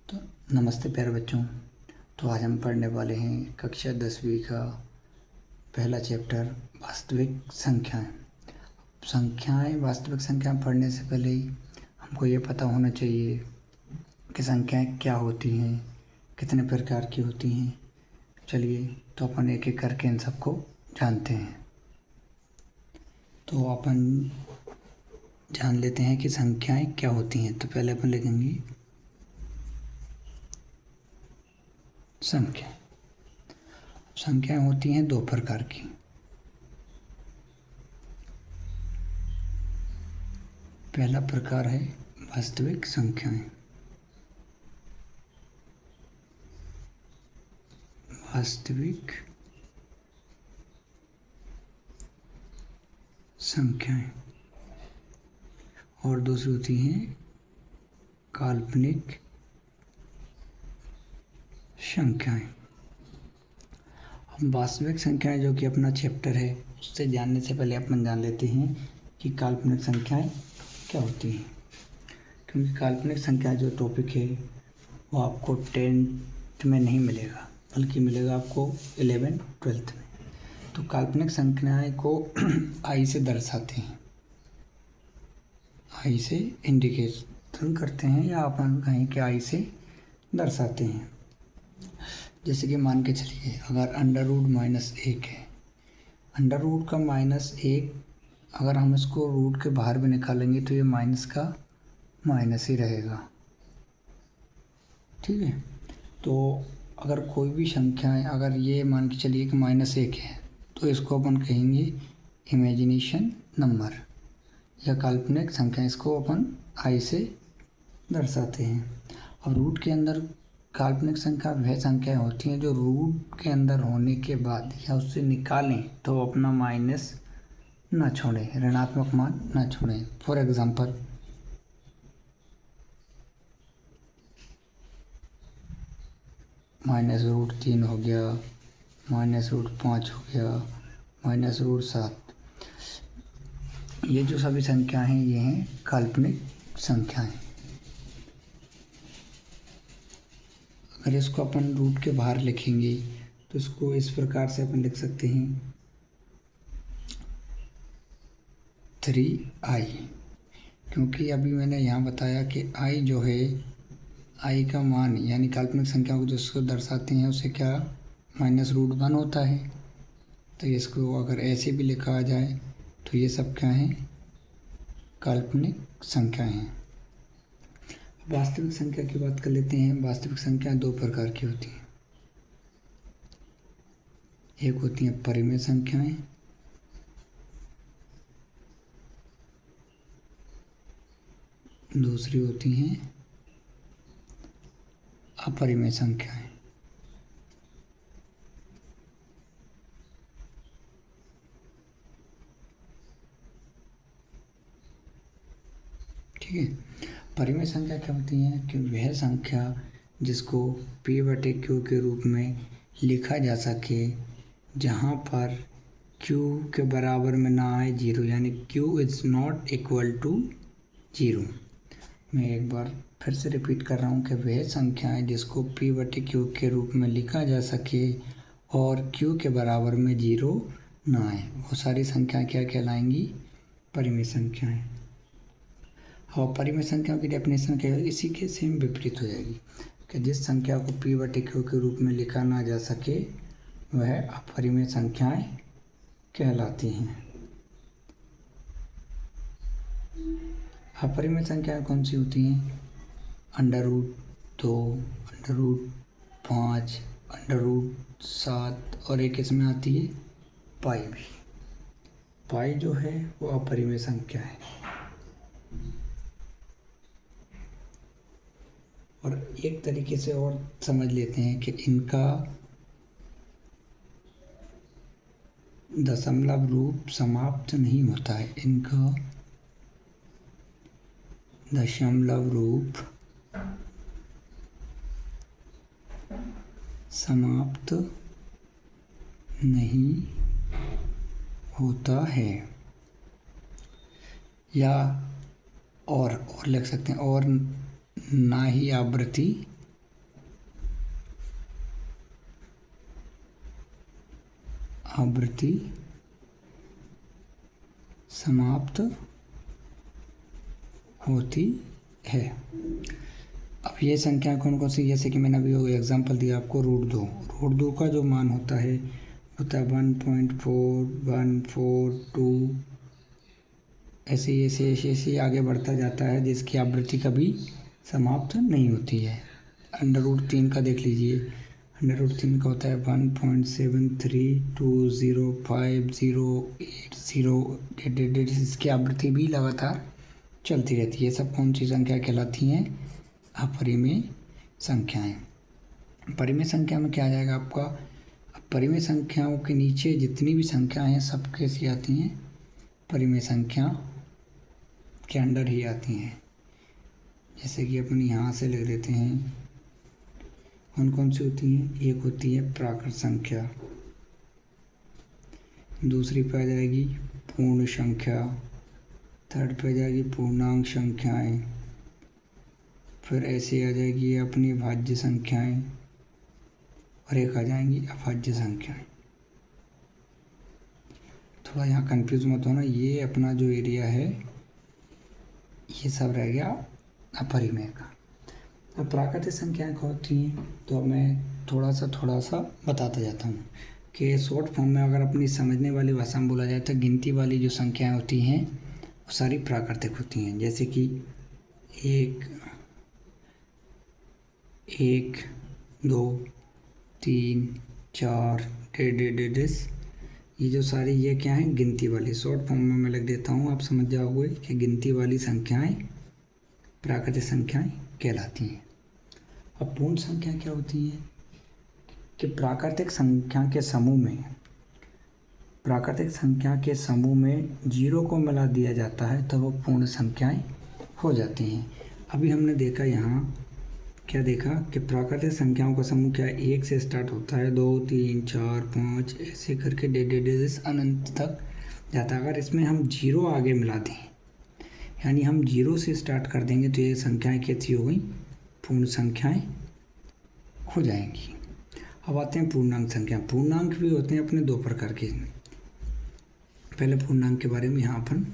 तो नमस्ते प्यारे बच्चों। तो आज हम पढ़ने वाले हैं कक्षा 10वीं का पहला चैप्टर वास्तविक संख्याएं। वास्तविक संख्याएं पढ़ने से पहले ही हमको ये पता होना चाहिए कि संख्याएं क्या होती हैं, कितने प्रकार की होती हैं। चलिए तो अपन एक एक करके इन सबको जानते हैं। तो अपन जान लेते हैं कि संख्याएं क्या होती हैं। तो पहले अपन लिखेंगे संख्याएं होती हैं दो प्रकार की। पहला प्रकार है वास्तविक संख्याएं। वास्तविक संख्याएं और दूसरी होती हैं काल्पनिक संख्याएं। हम वास्तविक संख्याएं जो कि अपना चैप्टर है उससे जानने से पहले अपन जान लेते हैं कि काल्पनिक संख्याएं क्या होती हैं, क्योंकि काल्पनिक संख्याएं जो टॉपिक है वो आपको 10th में नहीं मिलेगा, बल्कि मिलेगा आपको 11th-12th में। तो काल्पनिक संख्याएं को आई से दर्शाते हैं, आई से इंडिकेशन करते हैं या अपन कहें कि आई से दर्शाते हैं। जैसे कि मान के चलिए अगर √-1 है, अंडर रूट का -1 अगर हम इसको रूट के बाहर भी निकालेंगे तो ये माइनस का माइनस ही रहेगा। ठीक है। तो अगर कोई भी संख्याएं अगर ये मान के चलिए कि -1 है तो इसको अपन कहेंगे इमेजिनेशन नंबर या काल्पनिक संख्या। इसको अपन आई से दर्शाते हैं। और रूट के अंदर काल्पनिक संख्या वह संख्याएं होती हैं जो रूट के अंदर होने के बाद या उससे निकालें तो अपना माइनस ना छोड़ें, ऋणात्मक मान ना छोड़ें। फॉर एग्जांपल -√3 हो गया, -√5 हो गया, -√7। ये जो सभी संख्याएं हैं ये हैं काल्पनिक संख्याएं। अगर इसको अपन रूट के बाहर लिखेंगे तो इसको इस प्रकार से अपन लिख सकते हैं 3i, क्योंकि अभी मैंने यहाँ बताया कि i जो है, i का मान यानी काल्पनिक संख्या को जिसको दर्शाते हैं उसे क्या -√1 होता है। तो इसको अगर ऐसे भी लिखा जाए तो ये सब क्या हैं, काल्पनिक संख्याएं हैं। वास्तविक संख्या की बात कर लेते हैं। वास्तविक संख्याएं दो प्रकार की होती हैं। एक होती हैं परिमेय संख्याएं, दूसरी होती हैं अपरिमेय संख्याएं। ठीक है। परिमेय संख्या क्या होती हैं कि वह संख्या जिसको P/Q के रूप में लिखा जा सके जहाँ पर Q के बराबर में ना आए 0, यानी Q is not equal to 0। मैं एक बार फिर से रिपीट कर रहा हूँ कि वह संख्याएं जिसको P/Q के रूप में लिखा जा सके और Q के बराबर में 0 ना आए, वो सारी संख्याएं क्या कहलाएंगी, परिमेय संख्याएं। और परिमेय संख्याओं की डेफिनेशन क्या है, इसी के सेम विपरीत हो जाएगी कि जिस संख्या को P/Q के रूप में लिखा ना जा सके वह अपरिमेय संख्याएं कहलाती हैं। अपरिमेय संख्याएं कौन सी होती हैं, √2, √5, √7 और एक इसमें आती है पाई भी। पाई जो है वो अपरिमेय संख्या है। और एक तरीके से और समझ लेते हैं कि इनका दशमलव रूप समाप्त नहीं होता है। इनका दशमलव रूप समाप्त नहीं होता है, या और लिख सकते हैं और ना ही आवृत्ति आवृत्ति समाप्त होती है। अब ये संख्या कौन कौन सी, जैसे कि मैंने अभी एग्जांपल दिया आपको, रूट दो का जो मान होता है 1.4142, ऐसे आगे बढ़ता जाता है, जिसकी आवृत्ति कभी समाप्त नहीं होती है। √3 का देख लीजिए, √3 का होता है 1.73205080, इसकी आवृत्ति भी लगातार चलती रहती है। ये सब कौन सी संख्या कहलाती हैं? अपरिमेय संख्याएं। परिमेय संख्या में क्या आ जाएगा आपका? परिमेय संख्याओं के नीचे जितनी भी संख्याएं हैं सब कैसी आती हैं? परिमेय संख्या के अंडर ही आती हैं। जैसे कि अपन यहाँ से लिख देते हैं, कौन कौन सी होती हैं? एक होती है प्राकृत संख्या, दूसरी पे आ जाएगी पूर्ण संख्या, थर्ड पे आ जाएगी पूर्णांक संख्याएं, फिर ऐसे आ जाएगी अपनी भाज्य संख्याएं, और एक आ जाएंगी अभाज्य संख्याएं। थोड़ा यहाँ कंफ्यूज मत होना, ये अपना जो एरिया है ये सब रह गया अपरिमेय का। अब प्राकृतिक संख्याएं क्या होती हैं, तो मैं थोड़ा सा बताता जाता हूँ कि शॉर्ट फॉर्म में अगर अपनी समझने वाली भाषा में बोला जाए तो गिनती वाली जो संख्याएं होती हैं वो सारी प्राकृतिक होती हैं। जैसे कि 1 2 3 4 ये जो सारी ये क्या है? गिनती वाली। शॉर्ट फॉर्म में मैं लिख देता हूँ, आप समझ जाओगे कि गिनती वाली संख्याएं प्राकृतिक संख्याएं कहलाती हैं। अब पूर्ण संख्या क्या होती है कि प्राकृतिक संख्या के समूह में 0 को मिला दिया जाता है तो वो पूर्ण संख्याएं हो जाती हैं। अभी हमने देखा यहाँ क्या देखा कि प्राकृतिक संख्याओं का समूह क्या है? 1 से स्टार्ट होता है, 2 3 4 5 ऐसे करके अनंत तक जाता है। अगर इसमें हम 0 आगे मिला दें, यानी हम 0 से स्टार्ट कर देंगे, तो ये संख्याएं कैसी हो गई? पूर्ण संख्याएं हो जाएंगी। अब आते हैं पूर्णांक संख्या। पूर्णांक भी होते हैं अपने दो प्रकार के। पहले पूर्णांक के बारे में यहाँ अपन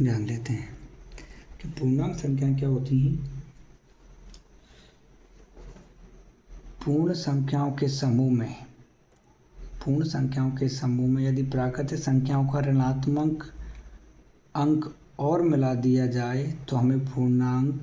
जान लेते हैं कि पूर्णांक संख्याएं क्या होती हैं। पूर्ण संख्याओं के समूह में यदि प्राकृतिक संख्याओं का ऋणात्मक अंक और मिला दिया जाए तो हमें पूर्णांक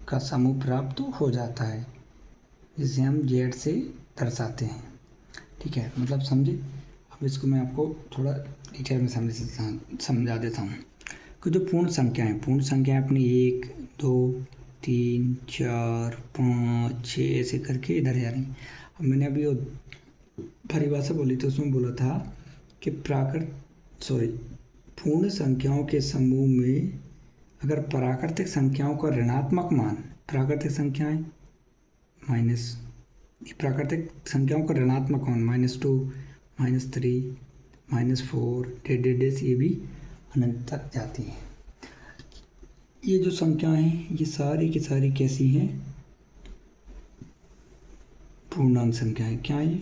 का समूह प्राप्त हो जाता है, जिसे हम Z से दर्शाते हैं। ठीक है, मतलब समझे। अब इसको मैं आपको थोड़ा डिटेल में समझा देता हूँ कि जो पूर्ण संख्याएं अपनी 1 2 3 4 5 6 ऐसे करके इधर जा रही। अब मैंने अभी वो परिभाषा बोली तो उसमें बोला था कि पूर्ण संख्याओं के समूह में अगर प्राकृतिक संख्याओं का ऋणात्मक मान, प्राकृतिक संख्याओं का ऋणात्मक मान -2 -3 -4 ये भी अनंत तक जाती हैं। ये जो संख्याएं हैं ये सारी की सारी कैसी हैं? पूर्णांक संख्याएं। क्या है?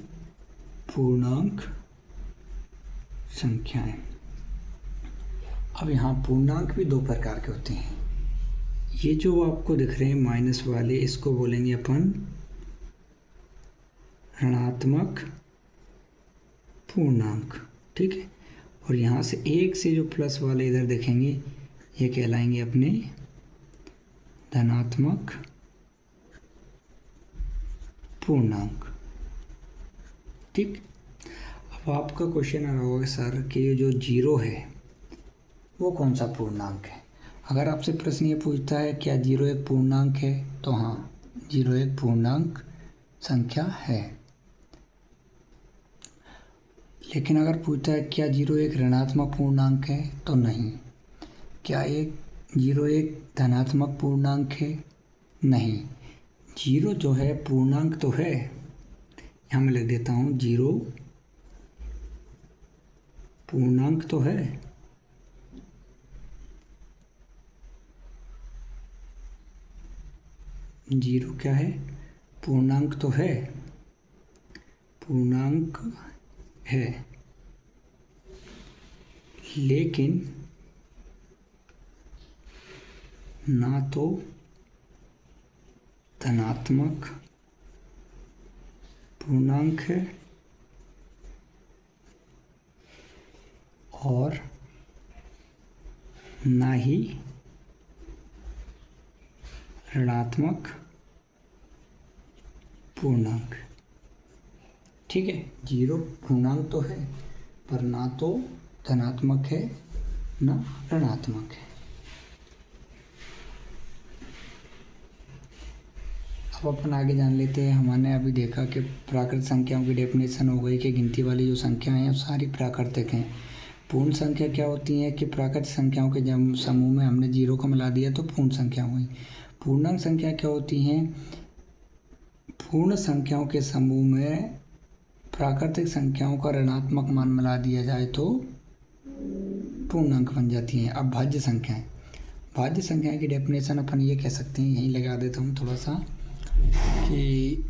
पूर्णांक संख्याएं। अब यहाँ पूर्णांक भी दो प्रकार के होते हैं। ये जो आपको दिख रहे हैं माइनस वाले, इसको बोलेंगे अपन ऋणात्मक पूर्णांक। ठीक है, और यहाँ से 1 से जो प्लस वाले इधर देखेंगे ये कहलाएंगे अपने धनात्मक पूर्णांक। ठीक, अब आपका क्वेश्चन आ रहा होगा सर कि ये जो 0 है वो कौन सा पूर्णांक है? अगर आपसे प्रश्न ये पूछता है क्या 0 एक पूर्णांक है, तो हाँ, 0 एक पूर्णांक संख्या है। लेकिन अगर पूछता है क्या 0 एक ऋणात्मक पूर्णांक है, तो नहीं। क्या 0 एक धनात्मक पूर्णांक है? नहीं। 0 जो है पूर्णांक तो है, यहाँ मैं लिख देता हूँ 0 पूर्णांक तो है, जीरो क्या है? पूर्णांक तो है, पूर्णांक है। लेकिन ना तो धनात्मक पूर्णांक है और ना ही ऋणात्मक पूर्णांक। ठीक है, 0 पूर्णांक तो है पर ना तो धनात्मक है ना ऋणात्मक है। अब अपन आगे जान लेते हैं। हमने अभी देखा कि प्राकृतिक संख्याओं की डेफिनेशन हो गई कि गिनती वाली जो संख्याएं हैं वो सारी प्राकृतिक हैं। पूर्ण संख्या क्या होती है कि प्राकृतिक संख्याओं के जब समूह में हमने 0 को मिला दिया तो पूर्ण संख्या हुई। पूर्णांक संख्या क्या होती हैं? पूर्ण संख्याओं के समूह में प्राकृतिक संख्याओं का ऋणात्मक मान मिला दिया जाए तो पूर्णांक बन जाती हैं। अब भाज्य संख्याएं, भाज्य संख्याएं की डेफिनेशन अपन ये कह सकते हैं, यहीं लगा देता हूँ थोड़ा सा, कि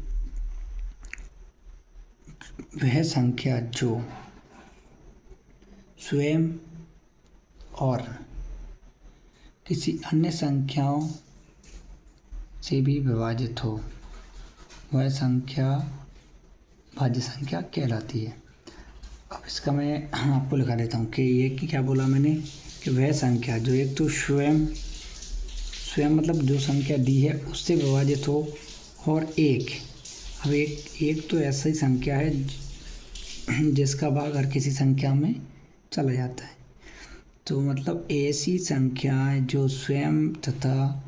वह संख्या जो स्वयं और किसी अन्य संख्याओं से भी विभाजित हो वह संख्या भाज्य संख्या कहलाती है। अब इसका मैं आपको लिखा देता हूँ कि ये कि क्या बोला मैंने कि वह संख्या जो एक तो स्वयं मतलब जो संख्या दी है उससे विभाजित हो और अब एक तो ऐसी संख्या है जिसका भाग हर किसी संख्या में चला जाता है। तो मतलब ऐसी संख्याएं जो स्वयं तथा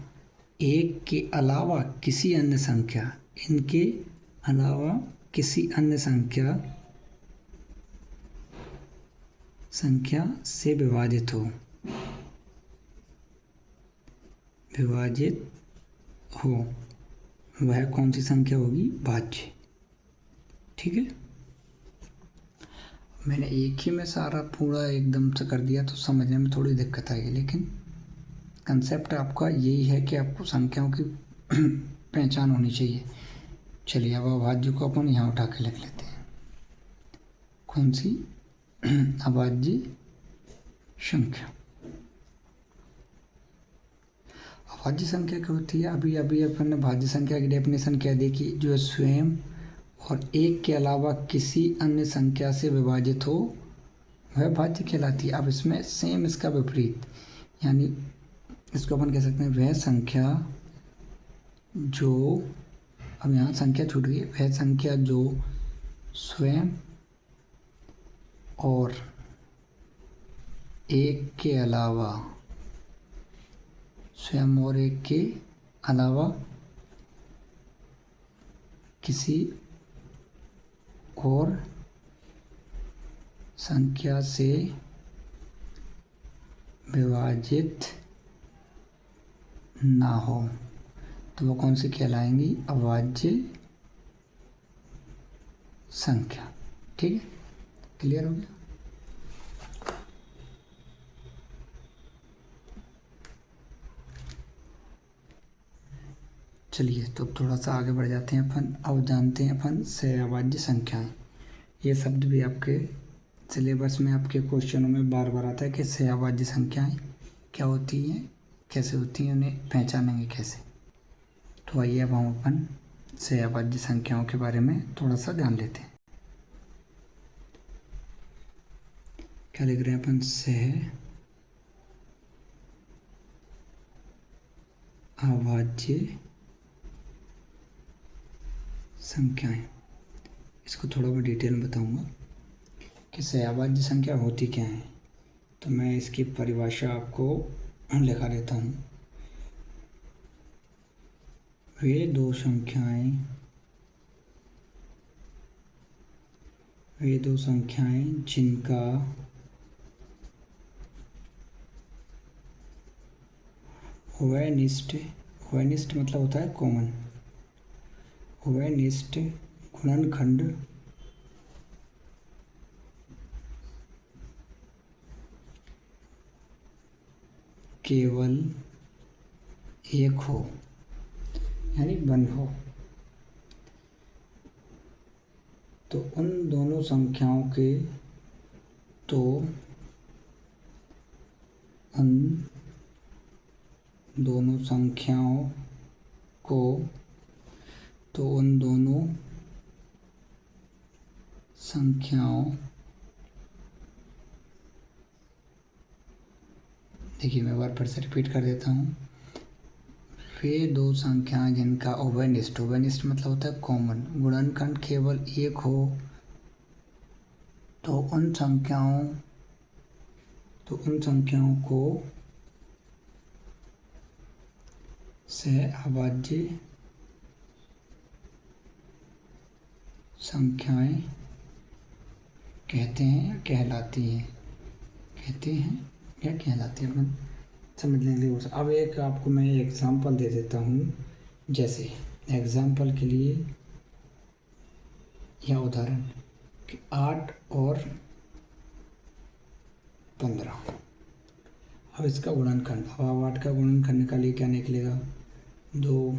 एक के अलावा किसी अन्य संख्या, इनके अलावा किसी अन्य संख्या से विभाजित हो वह कौन सी संख्या होगी? भाज्य। ठीक है, मैंने एक ही में सारा पूरा एकदम से कर दिया तो समझने में थोड़ी दिक्कत आएगी, लेकिन कंसेप्ट आपका यही है कि आपको संख्याओं की पहचान होनी चाहिए। चलिए अब अभाज्य को अपन यहाँ उठा के लिख लेते हैं। कौन सी? अभाज्य संख्या। अभाज्य संख्या क्या होती है? अभी अपन ने भाज्य संख्या की डेफिनेशन क्या देखी, जो स्वयं और एक के अलावा किसी अन्य संख्या से विभाजित हो वह भाज्य कहलाती है। अब इसमें सेम इसका विपरीत, यानी इसको अपन कह सकते हैं वह संख्या जो, अब यहाँ संख्या छूट गई, वह संख्या जो स्वयं और एक के अलावा किसी और संख्या से विभाजित ना हो तो वो कौन सी कहलाएंगी? अभाज्य संख्या। ठीक है, क्लियर हो गया? चलिए तो थोड़ा सा आगे बढ़ जाते हैं अपन। अब जानते हैं अपन सहअभाज्य संख्याएं। ये शब्द भी आपके सिलेबस में आपके क्वेश्चनों में बार बार आता है कि सहअभाज्य संख्याएं क्या होती हैं, कैसे होती हैं, उन्हें पहचानेंगे कैसे। तो आइए अब हम अपन सहअभाज्य संख्याओं के बारे में थोड़ा सा जान लेते हैं। क्या लिख रहे हैं अपन? सहअभाज्य संख्याएं। इसको थोड़ा बहुत डिटेल में बताऊंगा कि सहअभाज्य संख्या होती क्या है। तो मैं इसकी परिभाषा आपको लिखा देता हूँ। वे दो संख्याएं जिनका वयनिष्ठ मतलब होता है कॉमन, वयनिष्ठ गुणनखंड केवल एक हो, यानी 1 हो, तो उन दोनों संख्याओं के तो उन दोनों संख्याओं को, तो उन दोनों संख्याओं, देखिए मैं एक बार फिर से रिपीट कर देता हूँ। वे दो संख्याएं जिनका उभयनिष्ठ, उभयनिष्ठ मतलब होता है कॉमन, गुणनखंड केवल एक हो, तो उन संख्याओं को सहअभाज्य संख्याएं कहते हैं या कहलाती हैं, कहते हैं या कहलाती हैं, अपन समझने के लिए। अब एक आपको मैं एग्जांपल दे देता हूँ। जैसे एग्जांपल के लिए या उदाहरण कि 8 और 15, अब इसका गुणनखंड, अब 8 का गुणनखंड निकालिए, क्या निकलेगा? 2।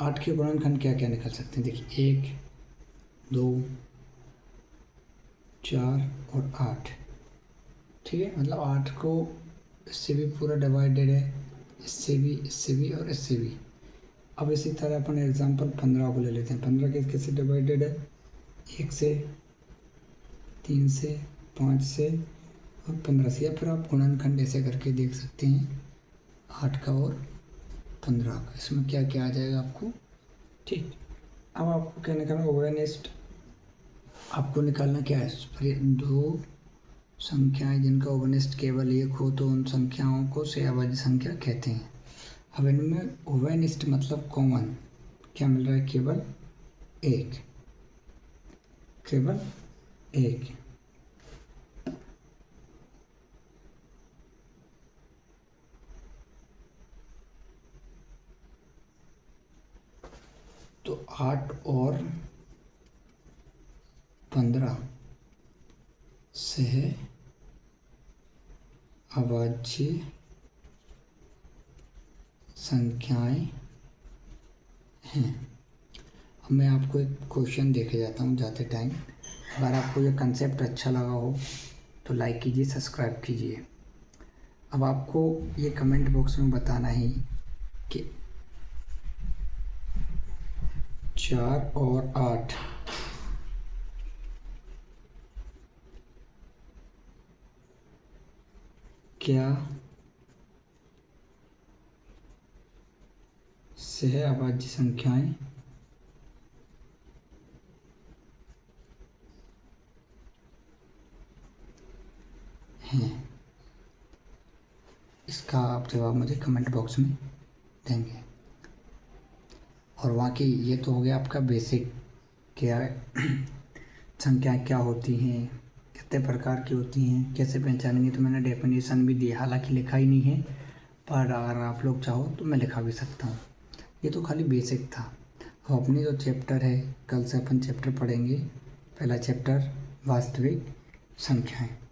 8 के गुणनखंड क्या क्या निकल सकते हैं? देखिए 1, 2, 4 और 8। ठीक है, मतलब 8 को इससे भी पूरा डिवाइडेड है, इससे भी और इससे भी। अब इसी तरह अपन एग्जांपल 15 को ले लेते हैं। 15 किससे डिवाइडेड है? 1 से, 3 से, 5 से और 15 से। या फिर आप गुणनखंड ऐसे करके देख सकते हैं 8 का और 15 का। इसमें क्या क्या आ जाएगा आपको? ठीक, अब आपको क्या निकालना? ओवरनेस्ट आपको निकालना क्या है? फिर दो संख्याएं जिनका उभयनिष्ठ केवल एक हो, तो उन संख्याओं को सहअभाज्य संख्या कहते हैं। अब इनमें उभयनिष्ठ मतलब कॉमन क्या मिल रहा है? केवल एक, केवल एक। तो 8 और 15 सहअभाज्य संख्याएं हैं। अब मैं आपको एक क्वेश्चन देखे जाता हूँ जाते टाइम। अगर आपको ये कंसेप्ट अच्छा लगा हो तो लाइक कीजिए, सब्सक्राइब कीजिए। अब आपको ये कमेंट बॉक्स में बताना है कि 4 और 8 क्या सहअभाज्य संख्याएं हैं? इसका आप जवाब मुझे कमेंट बॉक्स में देंगे। और वहाँ की ये तो हो गया आपका बेसिक, क्या संख्याएं क्या होती हैं, कितने प्रकार की होती हैं, कैसे पहचानेंगे। तो मैंने डेफिनेशन भी दिया, हालांकि लिखा ही नहीं है, पर अगर आप लोग चाहो तो मैं लिखा भी सकता हूँ। ये तो खाली बेसिक था। अब अपनी जो चैप्टर है, कल से अपन चैप्टर पढ़ेंगे। पहला चैप्टर वास्तविक संख्याएं।